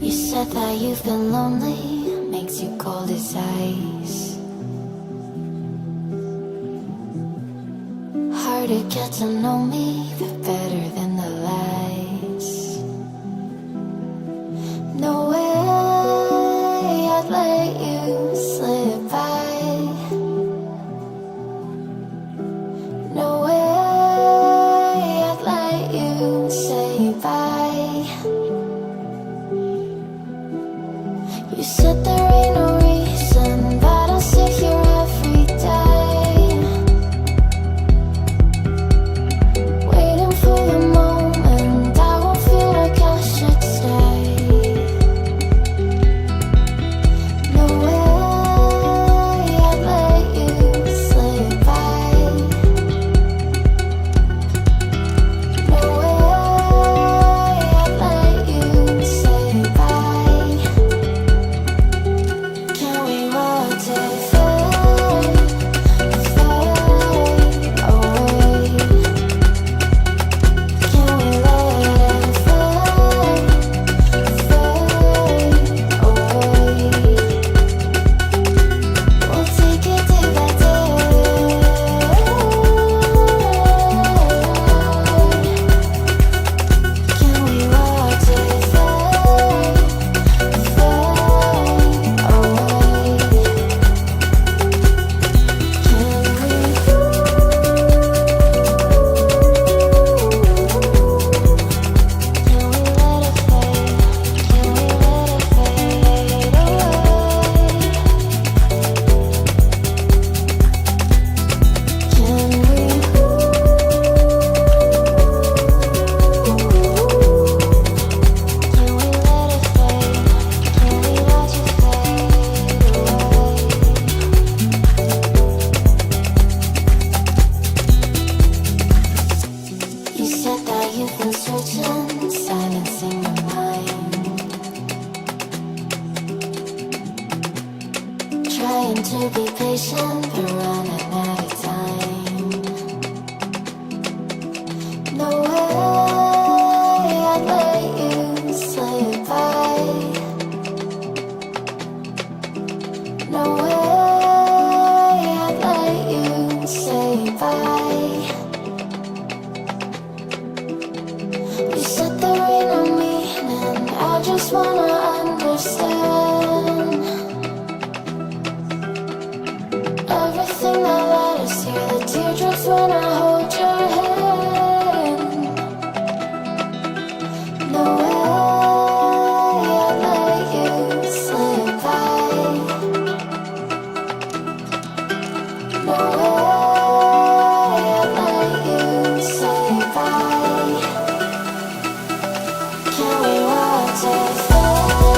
You said that you've been lonely, makes you cold as ice. Hard to get to know me, but better than the lies. No way I'd let you slip by. No way I'd let you say bye. You said there ain't no reason, but I'll sit here every day, waiting for the moment I won't feel like I should stay. No way I'd let you slip by. No way I'd let you say bye. Can we watch it fade, fade away? Can we let it fade, fade away? We'll take it day by day. Can we watch it fade, fade away? You said that you've been searching, silencing your mind, trying to be patient, but running out of time. No way I'd let you slip by. No way I'd let you say bye. You said there ain't no meaning, I just wanna understand everything that led us here, the teardrops when I hold your hand. No way I'd let you slip by. No way I'd let you say bye. Can we watch it fade?